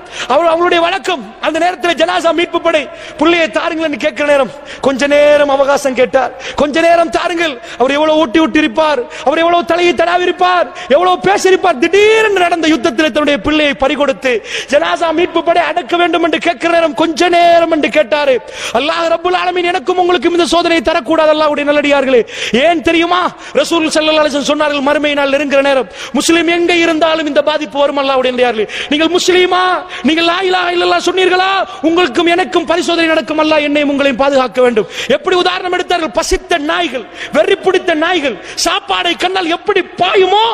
அவருடைய வழக்கம் அந்த நேரத்தில் ஜனாசா மீட்பு படை புள்ளையை தாருங்கள் என்று கேட்கிற நேரம் கொஞ்ச நேரம் அவகாசம் கேட்டார். கொஞ்ச நேரம் தாருங்கள். அவர் எவ்வளவு ஊட்டி ஊட்டி இருப்பார், அவர் எவ்வளவு தலையை தடாவி இருப்பார், எவ்வளவு பேசியிருப்பார். திடீரென்று நடந்த யுத்தத்தில் தன்னுடைய பிள்ளையை பறிகொடுத்து ஜனாசா மீட்பு படை அடக்க வேண்டும் என்று கேட்கிற நேரம் கொஞ்ச நேரம் என்று கேட்டாரு. அல்லாஹ் ரப்புல் ஆலமீன் எனக்கும் உங்களுக்கும் இந்த சோதனை தரக்கூடாது அல்லாஹ்வுடைய நல்லடியார்களே. ஏன் தெரியுமா? ரசூல் ஸல்லல்லாஹு அலைஹி வஸல்லம் சொன்னார்கள், மறுமை நாள் நெருங்குற நேரம் முஸ்லிம் எங்க இருந்தாலும் இந்த பாதிப்பு வரும் அல்லாஹ்வுடைய நல்லடியார்களே. நீங்கள் முஸ்லிமா, நீங்கள் லா இலாஹா இல்லல்லாஹ் சொன்னீர்களா, உங்களுக்கும் எனக்கும் பரிசோதனை நடக்கும். அல்லாஹ் என்னையும் உங்களையும் பாதுகாக்க வேண்டும். எப்படி உதாரணம் எடுத்தார்கள்? பசித்த நாய்கள், வெறி பிடித்த நாய்கள் சாப்பாடை கண்டால் எப்படி பாயுமோ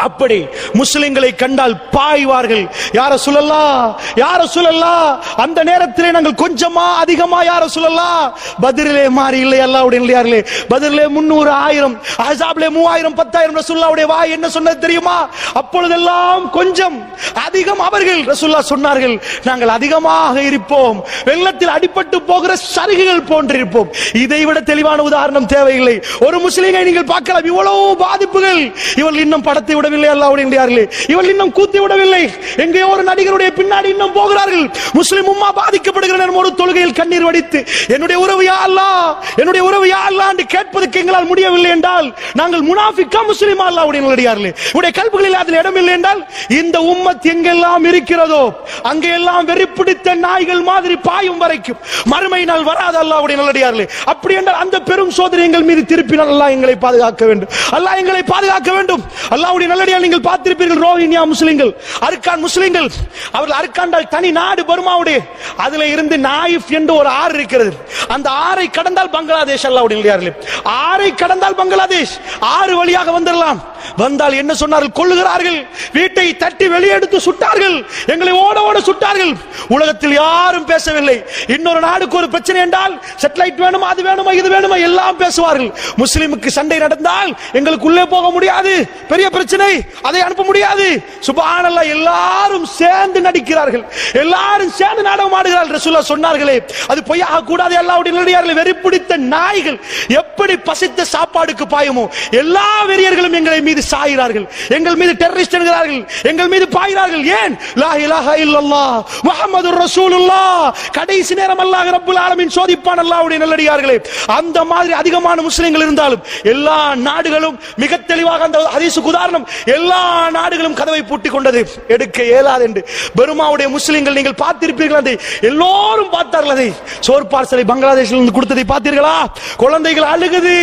அப்படி முஸ்லிம்களை கண்டால் பாய்வார்கள். யார சொல்லலாம், யார சொல்லலாம். அந்த நேரத்திலே நாங்கள் கொஞ்சமா அதிகமா யார சொல்லலாம். பத்ரிலே மாறி இல்லை அல்லாஹ்வுடைய நல்லடியார்களே. பத்ரிலே 300, 1000, அஹ்ஸாபிலே 3000, 10,000. ரசூலுல்லாஹ்வுடைய வாய் என்ன சொன்னது தெரியுமா? அப்பொழுதெல்லாம் கொஞ்சம் அதிகம் அவர்கள் ரசூலுல்லாஹ் சொன்னார்கள், நாங்கள் அதிகமாக இருப்போம், வெள்ளத்தில் அடிபட்டு போகிற சருகுகள் போன்றிருப்போம். இதைவிட தெளிவான உதாரணம் தேவையில்லை. ஒரு முஸ்லிமை நீங்கள் பார்க்கலாம், இவ்வளவு பாதிப்புகள். இவர்கள் இன்னும் படத்தை விடவில்லை அல்லாஹ்வுடைய நல்லடியார்களே. இவர்கள் இன்னும் கூத்தி விடவில்லை. எங்கேயோ ஒரு நடிகருடைய பின்னாடி இன்னும் போகிறார்கள். முஸ்லிம் உம்மா பாதிக்கப்படுகிற நேரம் ஒரு தொழுகையில் கண்ணீர் வடித்து என்னுடைய உறவு யா அல்லாஹ், என்னுடைய உறவு யா அல்லாஹ் என்று கேட்பதற்கு எங்களால் முடியவில்லை என்றால் நாங்கள் முனாஃபிக்கா முஸ்லிமா அல்லாஹ்வுடைய நல்லடியார்களே? உடைய கல்புகளில் அதில் இடம் இல்லை என்றால் இந்த உம்மத் எங்கெல்லாம் இருக்கிறதோ அங்கெல்லாம் வெறி பிடித்த நாய்கள் மாதிரி பாயும் வரைக்கும் மறுமை நாள் வராது அல்லாஹ்வுடைய நல்லடியார்களே. அப்படி என்றால் அந்த பெரும் சோதனை எங்கள் மீது திருப்பினால் அல்லாஹ் எங்களை பாதுகாக்க வேண்டும். அல்லாஹ் எங்களை பாதுகாக்க வேண்டும். அல்லாஹ்வுடைய நல்லடியார், நீங்கள் பார்த்திருப்பீர்கள், ரோஹிங்கியா முஸ்லிம்கள், அர்கான் முஸ்லிம்கள், அவர்கள் அர்காண்டால் தனி நாடு பர்மாவுடைய, அதிலே இருந்து நாயிஃப் என்று ஒரு ஆறு இருக்கிறது. அந்த ஆறை கடந்தால் பங்களாதேஷ் அல்லாஹ்வுடைய நல்லடியார்களே. ஆறை கடந்தால் பங்களாதேஷ், ஆறு வழியாக வந்துடலாம். வந்தால் என்ன சொன்னார்கள்? கொள்ளுகிறார்கள், வீட்டை தட்டி வெளியெடுத்து சுட்டார்கள், எங்களை ஓட ஓட சுட்டார்கள். உலகத்தில் யாரும் பேசவில்லை. இன்னொரு நாடுக்கு ஒரு பிரச்சனை என்றால் சேட்டலைட் வேணுமா, அது வேணுமா, இது வேணுமா, எல்லாம் பேசுவார்கள். முஸ்லிமுக்கு சண்டை நடந்தால் எங்களுக்கு உள்ளே போக முடியாது, பெரிய பிரச்சனை, அதை அனுப்ப முடியாது. சுப்ஹானல்லாஹ், எல்லாரும் சேர்ந்து நடிக்கிறார்கள், எல்லாரும் சேர்ந்து நாடகம் ஆடுகிறார்கள். ரசூலுல்லாஹ் சொன்னார்களே, அது பொய்யாக கூடாது அல்லாஹ்வுடைய நல்லடியார்களே. வெறி பிடித்த நாய்கள் எப்படி பசித்த சாப்பாடுக்கு பாயுமோ எல்லா வெறியர்களும் எங்களை மீது சாயிறார்கள், எங்கள் மீது டெரரிஸ்ட் என்கிறார்கள், எங்கள் மீது பாயிறார்கள். ஏன்? லா இலாஹா இல்லல்லாஹ் முஹம்மதுர் ரசூலுல்லாஹ். கடைசி நேரம் அல்லாஹ் ரப்புல் ஆலமீன் சோதிப்பான் அல்லாஹ்வுடைய நல்லடியார்களே. அந்த மாதிரி அதிகமான முஸ்லிம்கள் இருந்தாலும் எல்லா நாடுகளும் மிக தெளிவாக, அந்த ஹதீஸுக்கு உதாரணம், எல்லா நாடுகளும் கதவை பூட்டிக் கொண்டது, எடுக்க இயலாது என்று. பர்மாவுடைய முஸ்லிம்கள் நீங்கள் பார்த்திருப்பீர்கள், அதை எல்லோரும் பார்த்தார்கள். அதை சோர் பார்சலை பங்களாதேஷில் இருந்து கொடுத்ததை பார்த்தீர்களா? குழந்தைகள் அழுகுது,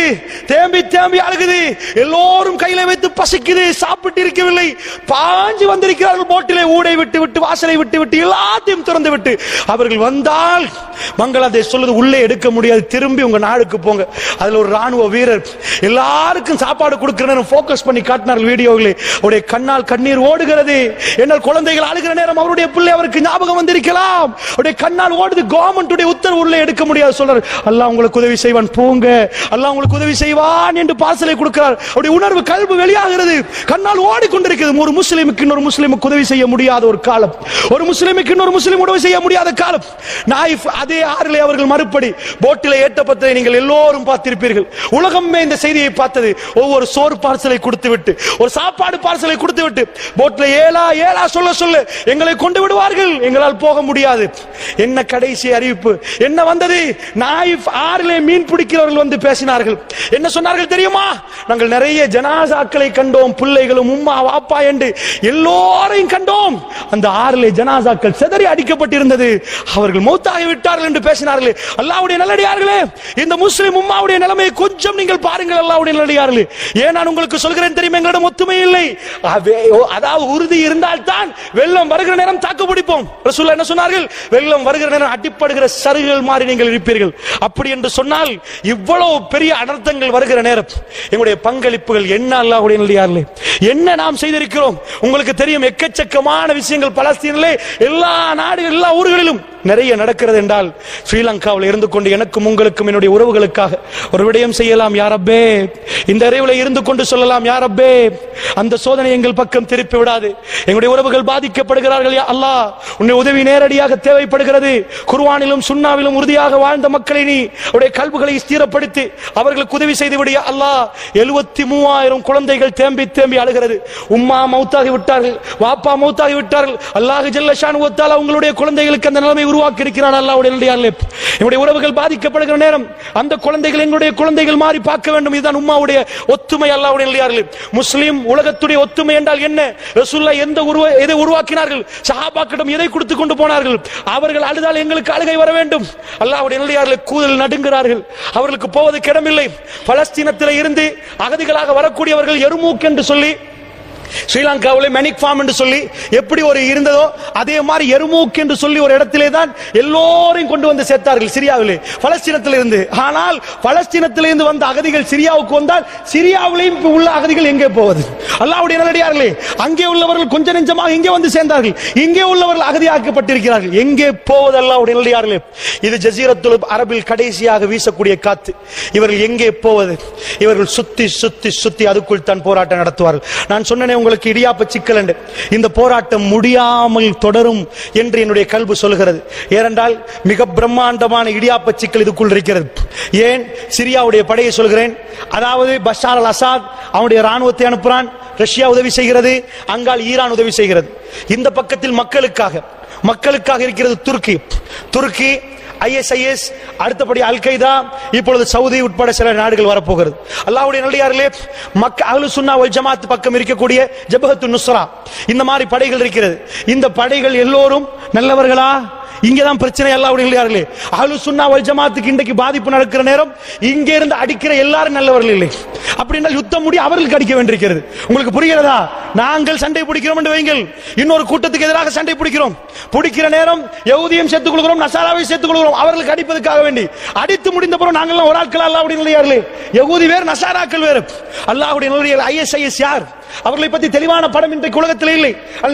தேம்பி தேம்பி அழுகுது, எல்லோரும் கையில வைத்து பசிக்குது, சாப்பிட்டு இருக்கவில்லை, பாஞ்சு வந்திருக்கிறார்கள் போட்டிலே, ஊடை விட்டு விட்டு, வாசலை விட்டு விட்டு, எல்லாத்தையும் திறந்து விட்டு. அவர்கள் வந்தால் பங்களாதேஷ் சொல்லுது, உள்ளே எடுக்க முடியாது, திரும்பி உங்க நாடுக்கு போங்க. அதுல ஒரு ராணுவ வீரர் எல்லாருக்கும் சாப்பாடு கொடுக்கிற நேரம் போக்கஸ் பண்ணி காட்டினார்கள் வீடியோவில். அவருடைய கண்ணால் கண்ணீர் ஓடுகிறது. என்னால் குழந்தைகள் அழுகிற நேரம் அவருடைய பிள்ளை அவருக்கு ஞாபகம் வந்திருக்கலாம். அவருடைய கண்ணால் ஓடுது. கவர்மெண்ட் உத்தரவு உள்ளே எடுக்க முடியாது. சொல்றார், அல்லாஹ் உங்களுக்கு உதவி செய்வான், போங்க, அல்லாஹ் உங்களுக்கு உதவி செய்வான் என்று பார்சலை கொடுக்கிறார். அவருடைய உணர்வு கல்பு வெளியாகிறது, கண்ணால் ஓடிக்கொண்டிருக்கிறது. ஒரு முஸ்லிமுக்கு இன்னொரு முஸ்லிமுக்கு உதவி செய்ய முடியாத ஒரு காலம், ஒரு முஸ்லிமுக்கு இன்னொரு முஸ்லிம் உதவி செய்ய முடியாத காலம். நாயிஃப் அதே ஆறிலே அவர்கள் மறுபடி போட்டிலே ஏற்றப்பட்டதை நீங்கள் எல்லோரும் பார்த்திருப்பீர்கள். உலகமே இந்த செய்தியை பார்த்தது. ஒவ்வொரு சோறு பார்சலை கொடுத்து விட்டு, ஒரு சாப்பாடு பார்சலை கொடுத்து விட்டு, போட்ல ஏலா ஏலா சொல்ல சொல்ல எங்களை கொண்டு விடுவார்கள், எங்களால் போக முடியாது. என்ன கடைசி அறிவிப்பு என்ன வந்தது? நாயிஃப் ஆறிலே மீன் பிடிக்கிறவர்கள் வந்து பேசினார்கள். என்ன சொன்னார்கள் தெரியுமா? நாங்கள் நிறைய ஜனாசாக்களை கண்டோம், பிள்ளைகளும் உம்மா வாப்பா என்று எல்லோரையும் கண்டோம். அந்த ஆறிலே ஜனாசாக்கள் சிதறி அடிக்கப்பட்டிருந்தது, அவர்கள் மௌத்தாகி விட்டார்கள் என்று பேசினார்கள். அல்லாஹ்வுடைய நல்லடியார்களே, இந்த முஸ்லிம் உம்மாவுடைய நிலைமையை கொஞ்சம் நீங்கள் பாருங்கள். அல்லாஹ்வுடைய நல்லடியார்களே, ஏன் நான் உங்களுக்கு சொல்கிறேன் தெரியுமா? எங்களிடம் ஒத்துமை இல்லை. அதாவது உறுதி இருந்தால் தான் வெள்ளம் வருகிற நேரம் தாக்கு பிடிப்போம். ரசூலுல்லாஹ் என்ன சொன்னார்கள்? வெள்ளம் வருகிற நேரம் அடிப்படுகிற சருகுகள் மாதிரி நீங்கள் இருப்பீர்கள். அப்படி என்று சொன்னால் இவ்வளவு பெரிய அனர்த்தங்கள் வருகிற நேரம் எங்களுடைய பங்களிப்புகள் என்ன? அல்லாஹ்வுடைய நல்லடியார்களே, என்ன நாம் செய்திருக்கிறோம்? உங்களுக்கு தெரியும், எக்கச்சக்கமான விஷயங்கள் பலஸ்தீனிலே, எல்லா நாடுகள், எல்லா ஊர்களிலும் நிறைய நடக்கிறது என்றால், ஸ்ரீலங்காவில் இருந்து கொண்டு எனக்கும் உங்களுக்கும் என்னுடைய உறவுகளுக்காக ஒரு விடயம் செய்யலாம். யா ரப்பே, இந்த அறிவுல இருந்து கொண்டு சொல்லலாம், யா ரப்பே, அந்த சோதனை எங்கள் பக்கம் திருப்பி விடாது. எங்களுடைய உறவுகள் பாதிக்கப்படுகிறார்கள், யா அல்லாஹ், உன்னுடைய உதவி நேரடியாக தேவைப்படுகிறது. பாதிக்கப்படுகிறது. குர்ஆனிலும் சுன்னாவிலும் உறுதியாக வாழ்ந்த மக்களை நீ அவருடைய கல்புகளை ஸ்திரப்படுத்தி அவர்களுக்கு உதவி செய்து விடு யா அல்லாஹ். 73,000 குழந்தைகள் தேம்பி தேம்பி அழுகிறது. உம்மா மௌத்தாகி விட்டார்கள், வாப்பா மௌத்தாகி விட்டார்கள். அல்லாஹ் ஜல்ல ஷானஹு வ தஆலா உங்களுடைய குழந்தைகளுக்கு அந்த நிலைமை உருவாக்கி இருக்கிறான். அல்லாஹ்வுடைய நல்லடியார்களே, நம்முடைய உறவுகள் பாதிக்கப்படுகிற நேரம் அந்த குழந்தைகள் எங்களுடைய குழந்தைகள் மாறி பார்க்க வேண்டும். இதுதான் உம்மாவுடைய ஒத்துமை. அல்லாஹ்வுடைய நல்லடியார்களே, முஸ்லிம் உலகத்துடைய ஒத்துமை என்றால் என்ன? ரசூலுல்லாஹ் எதை உருவாக்கினார்கள்? சஹாபாக்களிடம் எதை கொடுத்து கொண்டு போனார்கள்? அவர்கள் அழுதால் எங்களுக்கு அழுகை வர வேண்டும். அல்லாஹ்வுடைய நல்லடியார்களே, கூதல் நடுங்குகிறார்கள். அவர்களுக்கு போவதற்கு இடமில்லை. பலஸ்தீனத்தில் இருந்து அகதிகளாக வரக்கூடியவர்கள் எருமூக் என்று சொல்லி, ஸ்ரீலங்காவில் மெனிக் ஃபார்ம் என்று சொல்லி எப்படி ஒரு இருந்ததோ அதே மாதிரி எருமூக் என்று சொல்லி ஒரு இடத்திலே தான் எல்லோரையும் கொண்டு வந்து சேர்த்தார்கள் சிரியாவிலே, பலஸ்தீனத்தில் இருந்து. ஆனால் பலஸ்தீனத்தில் இருந்து வந்த அகதிகள் சிரியாவுக்கு வந்தால் சிரியாவிலேயும் உள்ள அகதிகள் எங்கே போவது? அல்லாஹ்வுடைய நல்லடியார்களே, அங்கே உள்ளவர்கள் கொஞ்ச நெஞ்சமாக இங்கே வந்து சேர்ந்தார்கள். இங்கே உள்ளவர்கள் அகதியாக்கப்பட்டிருக்கிறார்கள். எங்கே போவது? அல்லாஹ்வுடைய நல்லடியார்களே, இது ஜஸீரத்துல் அரபில் கடைசியாக வீசக்கூடிய காத்து. இவர்கள் எங்கே போவது? இவர்கள் சுத்தி சுத்தி சுத்தி அதுக்குள் தான் போராட்டம் நடத்துவார்கள். நான் சொன்னேன் உங்களுக்கு இடியாப்ப சிக்கல் என்று. இந்த போராட்டம் முடியாமல் தொடரும் என்று என்னுடைய கல்பு சொல்கிறது. ஏனென்றால் மிக பிரம்மாண்டமான இடியாப்ப சிக்கல் இதுக்குள் இருக்கிறது. ஏன் சிரியாவுடைய படையை சொல்கிறேன். அதாவது பஷார் அல் அசாத் அவனுடைய ராணுவத்தை அனுப்புறான், ரஷ்யா உதவி செய்கிறது, அங்கால் ஈரான் உதவி செய்கிறது. இந்த பக்கத்தில் மக்களுக்காக இருக்கிறது துருக்கி, ISIS, அடுத்தபடி அல் கைதா, இப்பொழுது சவுதி உட்பட சில நாடுகள் வரப்போகிறது. அல்லாஹ்வுடைய நல்லடியார்களே, அஹ்லுஸ் சுன்னா வல் ஜமாத் பக்கம் இருக்கக்கூடிய ஜபஹத்துன் நுஸ்ரா, இந்த மாதிரி படைகள் இருக்கிறது. இந்த படைகள் எல்லோரும் நல்லவர்களா? இங்கதான் பிரச்சனை. அல்லாஹ்வுடைய நல்லடியார்களே, அஹ்லுஸ் சுன்னா வல் ஜமாத்துக்கு இன்றைக்கு பாதிப்பு நடக்கிற நேரம் இங்கே இருந்து அடிக்கிற எல்லாரும் நல்லவர்கள் இல்லை. அப்படின்னா யுத்தம் முடி அவர்களுக்கு அடிக்க வேண்டியிருக்கிறது. உங்களுக்கு புரிகிறதா? நாங்கள் சண்டை பிடிக்கிறோம் என்று வைங்கள், இன்னொரு கூட்டத்துக்கு எதிராக சண்டை பிடிக்கிற நேரம் யஹூதியும் சேர்த்துக் கொள்கிறோம், நசாராவை சேர்த்துக் கொள்கிறோம், அவர்களுக்கு அடிப்பதற்காக வேண்டி. அடித்து முடிந்த பிறகு நாங்கள் ஒரு ஆட்கள். அல்லாஹ்வுடைய நல்லடியார்களே, யஹூதி வேறு, நசாராக்கள் வேறு. அல்லாஹ்வுடைய நல்லடியார்களே, ISIS யார்? அவர்களை பற்றி தெளிவான படம் இன்றைக்கு உலகத்தில் இல்லை.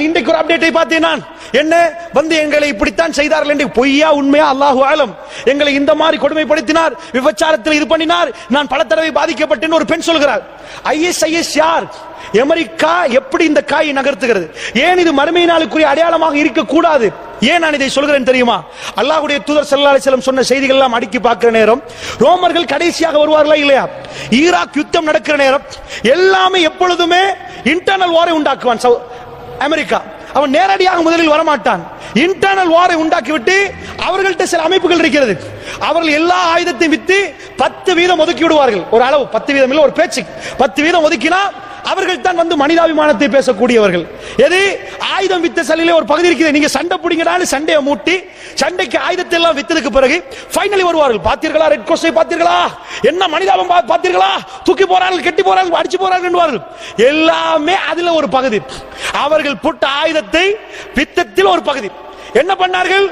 இன்றைக்கு ஒரு அப்டேட்டை பார்த்தேன் நான். என்ன வந்து எங்களை இப்படித்தான் செய்தார்கள் என்று. பொய்யா உண்மையா அல்லாஹு ஆலம். எங்களை இந்த மாதிரி கொடுமைப்படுத்தினார், விபச்சாரத்தில் இது பண்ணினார், நான் பல தடவை பாதிக்கப்பட்டேன் ஒரு பெண் சொல்கிறார். ISIS யார்? அமெரிக்கா எப்படி இந்த காயை நகர்த்துகிறது? ஏன் இது மறுமை நாளுக்குரிய அடையாளமாக இருக்கக்கூடாது? ஏன் நான் இதை சொல்கிறேன் தெரியுமா? அல்லாஹ்வுடைய தூதர் ஸல்லல்லாஹு அலைஹி வஸல்லம் சொன்ன செய்திகள் எல்லாம் அடுக்கி பார்க்கிற நேரம் ரோமர்கள் கடைசியாக வருவார்களா இல்லையா? ஈராக் யுத்தம் நடக்கிற நேரம் எல்லாமே எப்பொழுதுமே இன்டர்னல் வாரை உண்டாக்குவான் அமெரிக்கா. அவன் நேரடியாக முதலில் வரமாட்டான். இன்டர்னல் வாரை உண்டாக்கிவிட்டு அவர்கள்ட்ட சில அமைப்புகள் இருக்கிறது. அவர்கள் எல்லா ஆயுதத்தையும் வித்து 10% ஒதுக்கி விடுவார்கள். ஒரு அளவு 10% இல்ல, ஒரு பேச்சு 10% ஒதுக்கினா அவர்கள் தான் வந்து மனிதாபிமானத்தை பேசக்கூடியவர்கள். எது? ஆயுதம் வித்த சலிலே ஒரு பகுதி இருக்கிறது. நீங்க சண்டை பிடிங்கடான்னு சண்டையை மூட்டி சண்டைக்கு ஆயுதத்தை எல்லாம் வித்ததுக்கு பிறகு ஃபைனலி வருவார்கள். பார்த்தீர்களா ரெட் கோஸ்டை? பார்த்தீர்களா என்ன மனிதாபம்? பார்த்தீர்களா தூக்கி போறார்கள், கெட்டி போறார்கள், அடிச்சு போறார்கள் என்பார்கள். எல்லாமே அதுல ஒரு பகுதி. அவர்கள் போட்ட ஆயுதத்தை வித்தத்தில் ஒரு பகுதி. என்ன பண்ணார்கள்?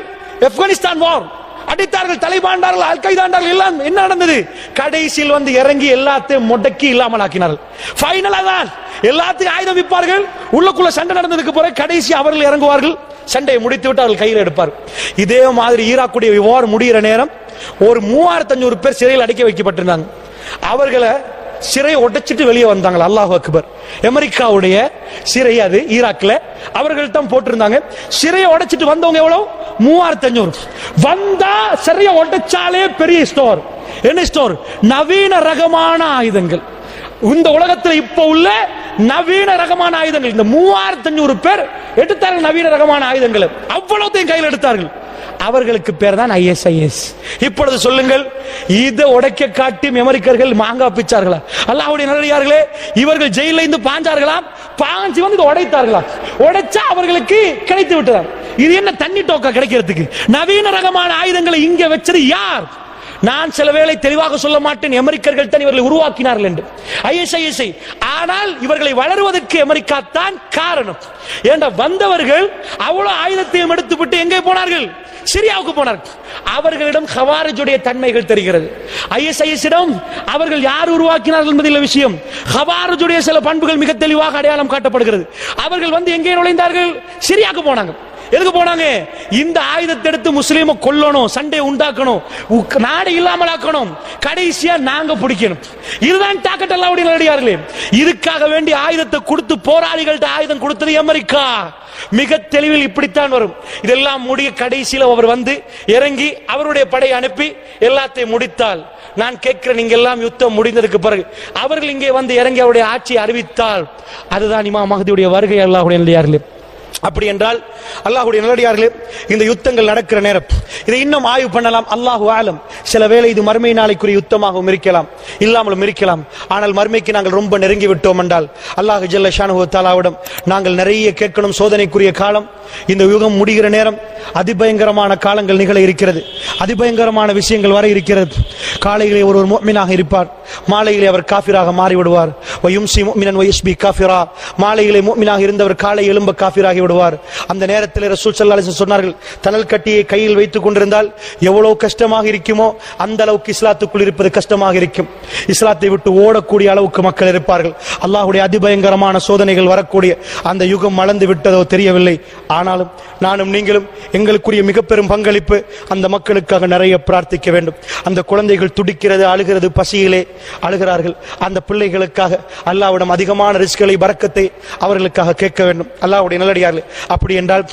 ஆப்கானிஸ்தான் வார் அடித்தார்கள், தலைபாண்டார்கள், அல் கைதாண்டார்கள். எல்லாம் என்ன நடந்தது? கடைசியில் வந்து இறங்கி எல்லாத்தையும் முடக்கி இல்லாமல் ஆக்கினார்கள். ஃபைனலா தான் எல்லாத்தையும் ஆயுதம் விற்பார்கள். உள்ளுக்குள்ள சண்டை நடந்ததுக்கு பிறகு கடைசி அவர்கள் இறங்குவார்கள், சண்டையை முடித்து விட்டு அவர்கள் கையில் எடுப்பார். இதே மாதிரி ஈராக்குடைய வார் முடிகிற நேரம் ஒரு 3500 பேர் சிறையில் அடைக்க வைக்கப்பட்டிருந்தாங்க. அவர்களை சிறையை உடைச்சிட்டு வெளியே வந்தாங்க. அல்லாஹ் அக்பர். அமெரிக்காவுடைய சிறை அது ஈராக்ல அவர்கள் தான் போட்டிருந்தாங்க. சிறையை உடைச்சிட்டு வந்தவங்க எவ்வளவு? 3500. வந்தா சிறையை உடைச்சாலே பெரிய ஸ்டோர். என்ன ஸ்டோர்? நவீன ரகமான ஆயுதங்கள். இந்த உலகத்தில் இப்ப உள்ள நவீன ரகமான ஆயுதங்கள். இந்த 3500 பேர் எடுத்தார்கள் நவீன ரகமான ஆயுதங்களை. அவ்வளவுத்தையும் கையில் எடுத்தார்கள். அவர்களுக்கு பேர் தான் ISIS. இப்பொழுது சொல்லுங்கள், இதை உடைக்க காட்டி அமெரிக்கர்கள் மாங்கா பிச்சார்களா? அல்லாஹ்வுடைய நல்லடியார்களே, இவர்கள் ஜெயில இருந்து பாஞ்சார்களா? பாஞ்சு வந்து இதை உடைத்தார்களா? உடைச்சா அவர்களுக்கு கிடைத்து விட்டதார். இது என்ன தண்ணி டோக்கா கிடைக்கிறதுக்கு? நவீன ரகமான ஆயுதங்களை இங்க வச்சது யார்? நான் சில வேளை தெளிவாக சொல்ல மாட்டேன், அமெரிக்கர்கள் தான் இவர்களை உருவாக்கினார்கள் என்று. ISIS. ஆனால் இவர்களை வளருவதற்கு அமெரிக்கா தான் காரணம். ஏண்டா வந்தவர்கள் அவ்வளவு ஆயுதத்தையும் எடுத்துவிட்டு எங்கே போனார்கள்? சிரியாவுக்கு போனார்கள். அவர்களிடம் ஹவாரிஜுடைய தன்மைகள் தெரிகிறது. ISIS இடம் அவர்கள் யார் உருவாக்கினார்கள் என்பதில் விஷயம். ஹவாரிஜுடைய சில பண்புகள் மிக தெளிவாக அடையாளம் காட்டப்படுகிறது. அவர்கள் வந்து எங்கே நுழைந்தார்கள்? சிரியாவுக்கு போனாங்க. எதுக்கு போனாங்க? இந்த ஆயுதத்தை எடுத்து முஸ்லீமை கொல்லணும், சண்டை உண்டாக்கணும், நாடு இல்லாமல் ஆக்கணும், கடைசியா நாங்க பிடிக்கணும். இதுதான் டாக்கெட் அல்லாஹ்வுடைய நல்லடியார்களே. இதுக்காக வேண்டி ஆயுதத்தை கொடுத்து போராளிகள்ட்ட ஆயுதம் கொடுத்தது அமெரிக்கா. மிக தெளிவில் இப்படித்தான் வரும். இதெல்லாம் முடிய கடைசியில் அவர் வந்து இறங்கி அவருடைய படை அனுப்பி எல்லாத்தையும் முடித்தால், நான் கேட்கிறேன், நீங்க எல்லாம் யுத்தம் முடிந்ததுக்கு பிறகு அவர்கள் இங்கே வந்து இறங்கி அவருடைய ஆட்சியை அறிவித்தால் அதுதான் இமாம் மஹ்தியுடைய வருகை அல்லாஹ்வுடைய நல்லடியார்களே. அப்படி என்றால் அல்லாஹ்வுடைய நல்லடியார்களே, இந்த யுத்தங்கள் நடக்கிற நேரம் இதை இன்னும் ஆய்வு பண்ணலாம். அல்லாஹு ஆலம், சில வேளை இது மறுமை நாளைக்குரிய யுத்தமாகவும் இருக்கலாம், இல்லாமலும் இருக்கலாம். ஆனால் மறுமைக்கு நாங்கள் ரொம்ப நெருங்கி விட்டோம் என்றால் அல்லாஹ் ஜல்ல ஷானுஹு தஆலாவிடம் நாங்கள் நிறைய கேட்கணும். சோதனைக்குரிய காலம், இந்த யுகம் முடிகிற நேரம், அதிபயங்கரமான காலங்கள் நிகழ இருக்கிறது, அதிபயங்கரமான விஷயங்கள் வர இருக்கிறது. காலையிலே ஒருவர் முஃமினாக இருப்பார், மாலையிலே அவர் காஃபிராக மாறிவிடுவார். வயும்சி முஃமினன் வயஸ்பி காஃபிரா, மாலையிலே முஃமினாக இருந்தவர் காலை எழும்ப காஃபிராகி விடுவார். அந்த நேரத்தில் ரசூல் ஸல்லல்லாஹு அலைஹி வஸல்லம் சொன்னார்கள், தனல் கட்டியை கையில் வைத்துக் கொண்டிருந்தால் எவ்வளவு கஷ்டமாக இருக்குமோ அந்த அளவுக்கு இஸ்லாத்துக்குள் இருப்பது கஷ்டமாக இருக்கும். இஸ்லாத்தை விட்டு ஓடக்கூடிய அளவுக்கு மக்கள் இருப்பார்கள். அல்லாஹ்வுடைய அதிபயங்கரமான சோதனைகள் வரக்கூடிய அந்த யுகம் மலர்ந்து விட்டதோ தெரியவில்லை. ஆனாலும் நானும் நீங்களும் எங்களுக்குரிய மிக பெரும் பங்களிப்பு அந்த மக்களுக்காக நிறைய பிரார்த்திக்க வேண்டும். அந்த குழந்தைகள் துடிக்கிறது, அழுகிறது, பசியிலே அழுகிறார்கள். அந்த பிள்ளைகளுக்காக அல்லாஹ்விடம் அதிகமான ரிஸ்களை, பரக்கத்தை அவர்களுக்காக கேட்க வேண்டும். அல்லாஹ்வுடைய நல்லடியார்களே, அப்படி என்றால்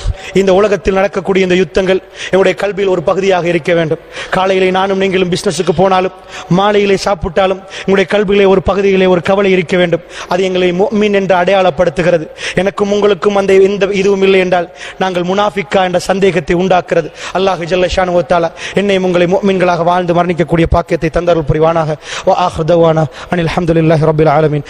இந்த உலகத்தில் நடக்கக்கூடிய இந்த யுத்தங்கள் என்னுடைய கல்வியில் ஒரு பகுதியாக இருக்க வேண்டும். காலையிலே நானும் நீங்களும் பிசினஸுக்கு போனாலும், மாலையிலே சாப்பிட்டாலும் எங்களுடைய கல்வியிலே ஒரு பகுதியிலே ஒரு கவலை இருக்க வேண்டும். அது எங்களை முஃமின் என்று அடையாளப்படுத்துகிறது. எனக்கும் உங்களுக்கும் அந்த எந்த இதுவும் இல்லை என்றால் நாங்கள் முனாஃபிக்கா என்ற சந்தேகத்தை உண்டாக்குறது. அல்லாஹ் ஜல்ல ஷானுஹு தஆலா என்னையும் உங்களை முஃமின்களாக வாழ்ந்து மரணிக்கக்கூடிய பாக்கியத்தை தந்தருள் புரிவானாக. வ ஆகிரு தஅவானா அனில் ஹம்துலில்லாஹி ரப்பில் ஆலமீன்.